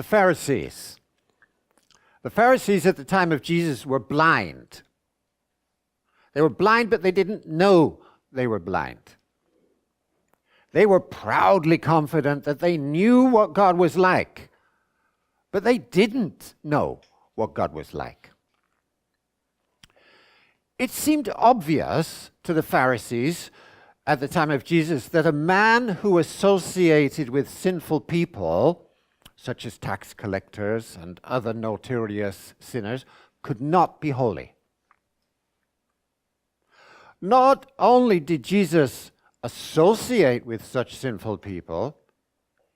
Pharisees. The Pharisees at the time of Jesus were blind. They were blind, but they didn't know they were blind. They were proudly confident that they knew what God was like, but they didn't know what God was like. It seemed obvious to the Pharisees at the time of Jesus that a man who associated with sinful people, such as tax collectors and other notorious sinners, could not be holy. Not only did Jesus associate with such sinful people,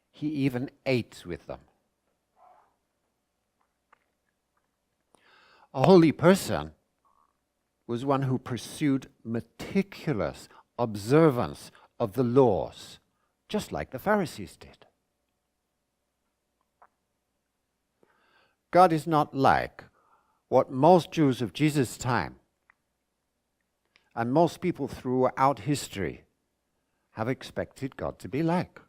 he even ate with them. A holy person was one who pursued meticulous observance of the laws, just like the Pharisees did. God is not like what most Jews of Jesus' time and most people throughout history have expected God to be like.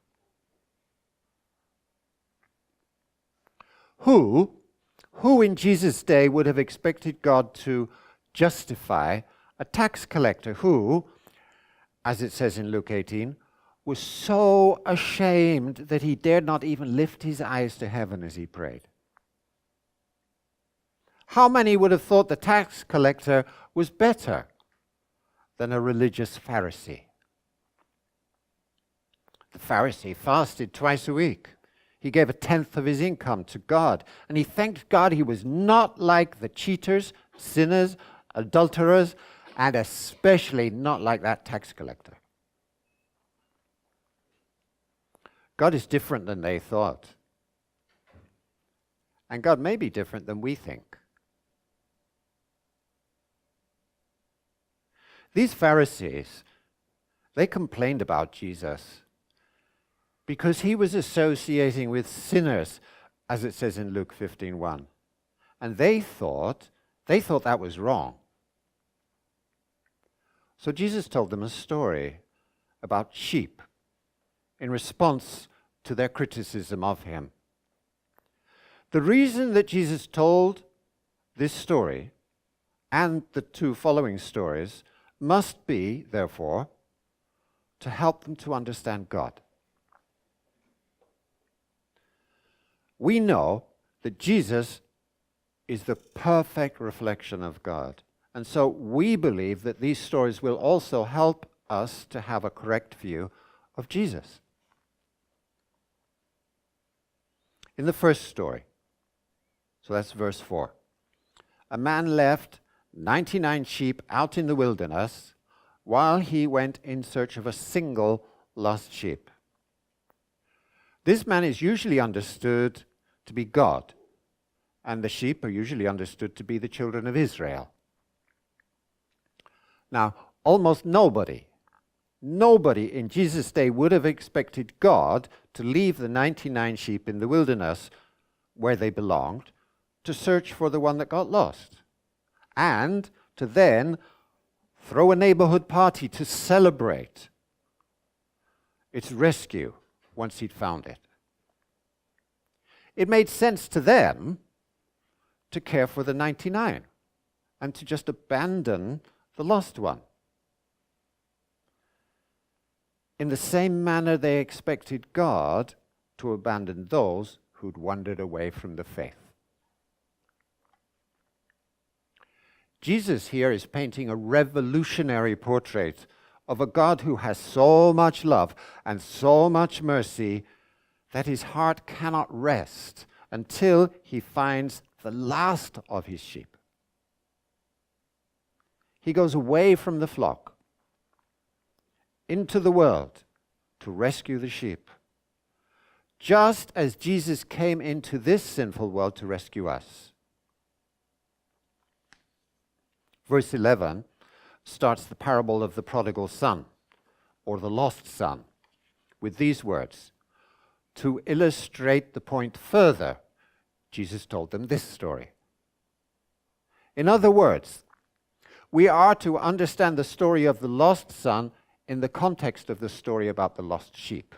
Who in Jesus' day would have expected God to justify a tax collector who, as it says in Luke 18, was so ashamed that he dared not even lift his eyes to heaven as he prayed? How many would have thought the tax collector was better than a religious Pharisee? The Pharisee fasted twice a week. He gave 1/10 of his income to God, and he thanked God he was not like the cheaters, sinners, adulterers, and especially not like that tax collector. God is different than they thought. And God may be different than we think. These Pharisees, they complained about Jesus because he was associating with sinners, as it says in Luke 15:1. And they thought that was wrong. So Jesus told them a story about sheep in response to their criticism of him. The reason that Jesus told this story and the 2 following stories must be, therefore, to help them to understand God. We know that Jesus is the perfect reflection of God. And so we believe that these stories will also help us to have a correct view of Jesus. In the first story, so that's verse 4, a man left 99 sheep out in the wilderness while he went in search of a single lost sheep. This man is usually understood to be God, and the sheep are usually understood to be the children of Israel. Now, almost nobody in Jesus' day would have expected God to leave the 99 sheep in the wilderness where they belonged to search for the one that got lost, and to then throw a neighborhood party to celebrate its rescue once he'd found it. It made sense to them to care for the 99 and to just abandon the lost one. In the same manner, they expected God to abandon those who'd wandered away from the faith. Jesus here is painting a revolutionary portrait of a God who has so much love and so much mercy that his heart cannot rest until he finds the last of his sheep. He goes away from the flock into the world to rescue the sheep, just as Jesus came into this sinful world to rescue us. Verse 11 starts the parable of the prodigal son, or the lost son, with these words. To illustrate the point further, Jesus told them this story. In other words, we are to understand the story of the lost son in the context of the story about the lost sheep.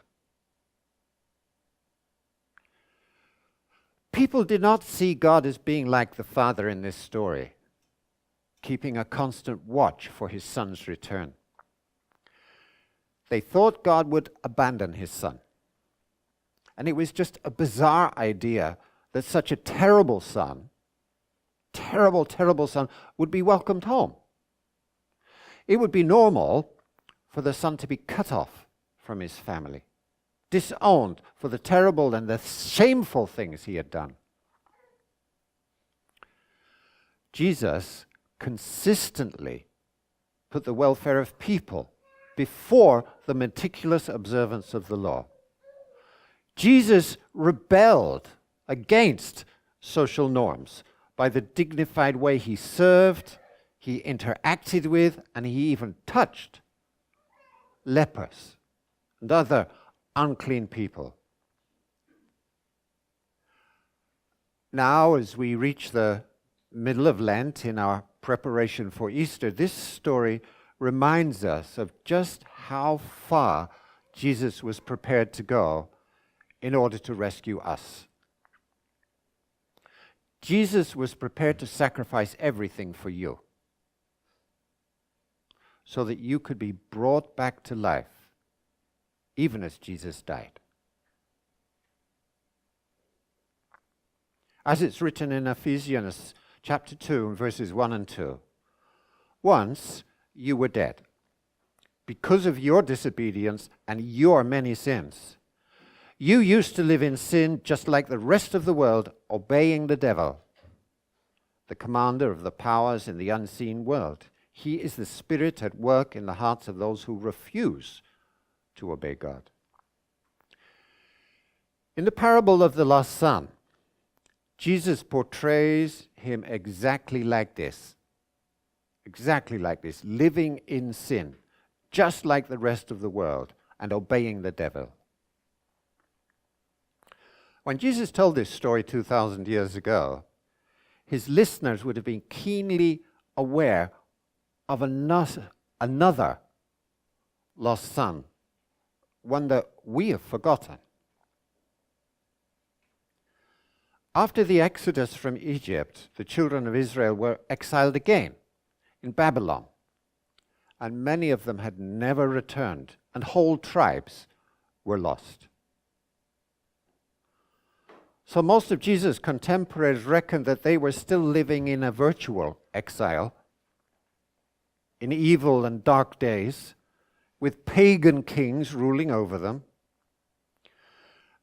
People did not see God as being like the Father in this story, keeping a constant watch for his Son's return. They thought God would abandon his Son. And it was just a bizarre idea that such a terrible son, terrible son, would be welcomed home. It would be normal for the son to be cut off from his family, disowned for the terrible and the shameful things he had done. Jesus consistently put the welfare of people before the meticulous observance of the law. Jesus rebelled against social norms by the dignified way he served, he interacted with, and he even touched lepers and other unclean people. Now, as we reach the middle of Lent in our preparation for Easter, this story reminds us of just how far Jesus was prepared to go in order to rescue us. Jesus was prepared to sacrifice everything for you so that you could be brought back to life, even as Jesus died. As it's written in Ephesians chapter 2, verses 1 and 2, once you were dead because of your disobedience and your many sins. You used to live in sin just like the rest of the world, obeying the devil, the commander of the powers in the unseen world. He is the spirit at work in the hearts of those who refuse to obey God. In the parable of the lost son, Jesus portrays him exactly like this, living in sin, just like the rest of the world, and obeying the devil. When Jesus told this story 2,000 years ago, his listeners would have been keenly aware of another lost son, one that we have forgotten. After the exodus from Egypt, the children of Israel were exiled again in Babylon, and many of them had never returned, and whole tribes were lost. So most of Jesus' contemporaries reckoned that they were still living in a virtual exile, in evil and dark days, with pagan kings ruling over them.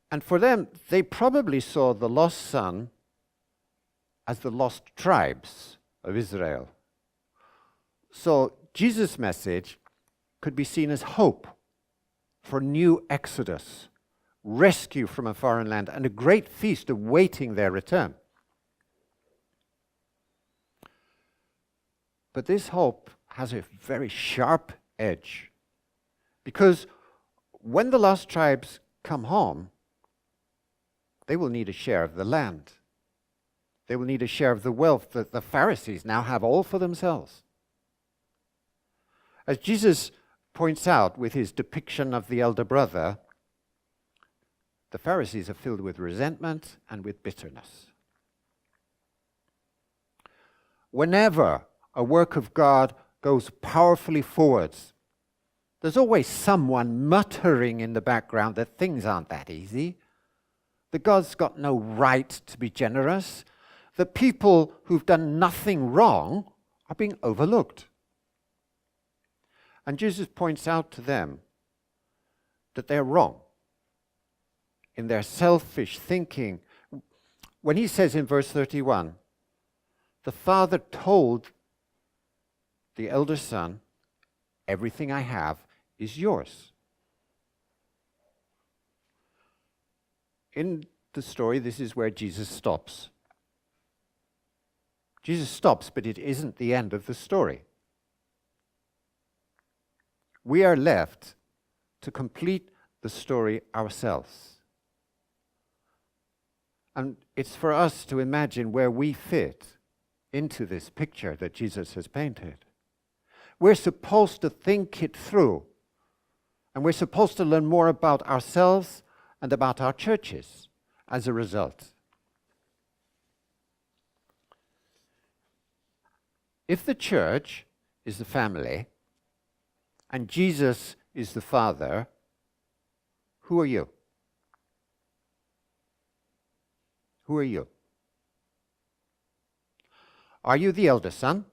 And for them, they probably saw the lost son as the lost tribes of Israel. So Jesus' message could be seen as hope for new exodus, rescue from a foreign land, and a great feast awaiting their return. But this hope has a very sharp edge, because when the lost tribes come home, they will need a share of the land. They will need a share of the wealth that the Pharisees now have all for themselves. As Jesus points out with his depiction of the elder brother, the Pharisees are filled with resentment and with bitterness. Whenever a work of God goes powerfully forwards, there's always someone muttering in the background that things aren't that easy, that God's got no right to be generous, that people who've done nothing wrong are being overlooked. And Jesus points out to them that they're wrong in their selfish thinking. When he says in verse 31, the father told the elder son, everything I have is yours. In the story, this is where Jesus stops. Jesus stops, but it isn't the end of the story. We are left to complete the story ourselves. And it's for us to imagine where we fit into this picture that Jesus has painted. We're supposed to think it through, and we're supposed to learn more about ourselves and about our churches as a result. If the church is the family and Jesus is the Father, who are you? Who are you? Are you the elder son,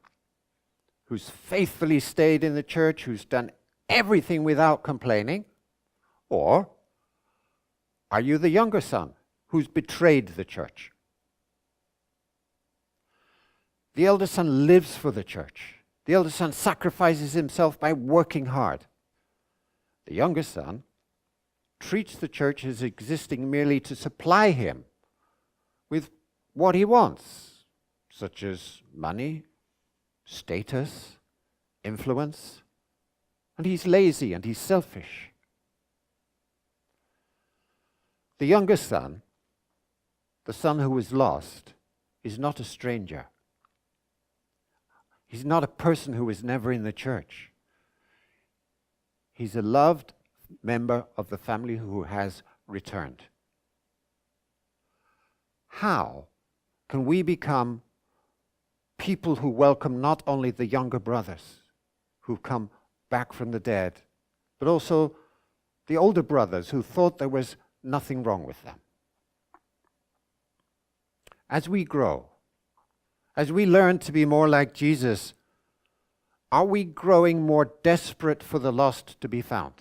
who's faithfully stayed in the church, who's done everything without complaining? Or are you the younger son, who's betrayed the church? The elder son lives for the church. The elder son sacrifices himself by working hard. The younger son treats the church as existing merely to supply him with what he wants, such as money, status, influence, and he's lazy and he's selfish. The younger son, the son who was lost, is not a stranger. He's not a person who was never in the church. He's a loved member of the family who has returned. How can we become people who welcome not only the younger brothers who've come back from the dead, but also the older brothers who thought there was nothing wrong with them? As we grow, as we learn to be more like Jesus, are we growing more desperate for the lost to be found?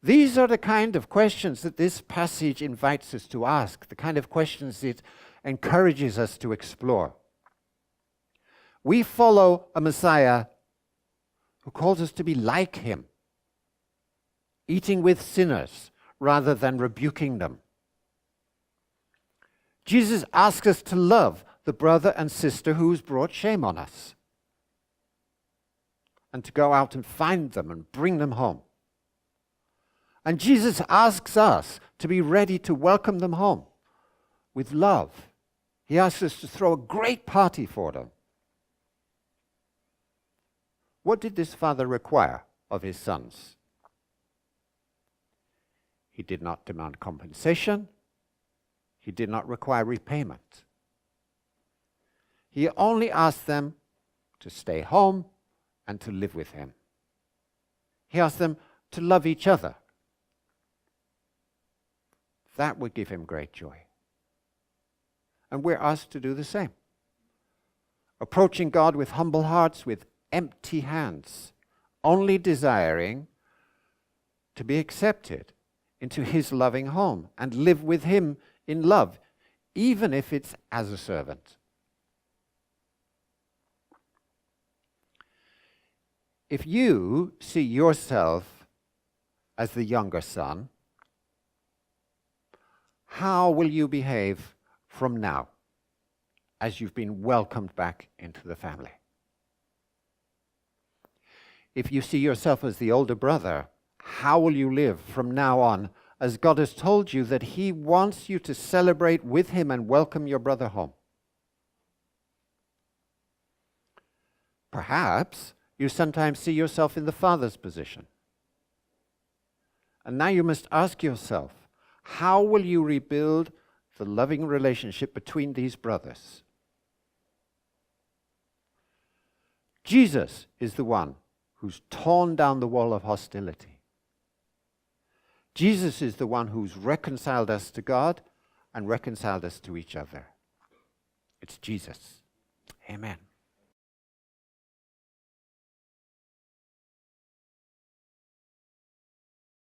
These are the kind of questions that this passage invites us to ask, the kind of questions it encourages us to explore. We follow a Messiah who calls us to be like him, eating with sinners rather than rebuking them. Jesus asks us to love the brother and sister who's brought shame on us, and to go out and find them and bring them home. And Jesus asks us to be ready to welcome them home with love. He asks us to throw a great party for them. What did this father require of his sons? He did not demand compensation. He did not require repayment. He only asked them to stay home and to live with him. He asked them to love each other. That would give him great joy. And we're asked to do the same. Approaching God with humble hearts, with empty hands, only desiring to be accepted into his loving home and live with him in love, even if it's as a servant. If you see yourself as the younger son, how will you behave from now as you've been welcomed back into the family? If you see yourself as the older brother, how will you live from now on as God has told you that he wants you to celebrate with him and welcome your brother home? Perhaps you sometimes see yourself in the father's position. And now you must ask yourself, how will you rebuild the loving relationship between these brothers? Jesus is the one who's torn down the wall of hostility. Jesus is the one who's reconciled us to God and reconciled us to each other. It's Jesus. Amen.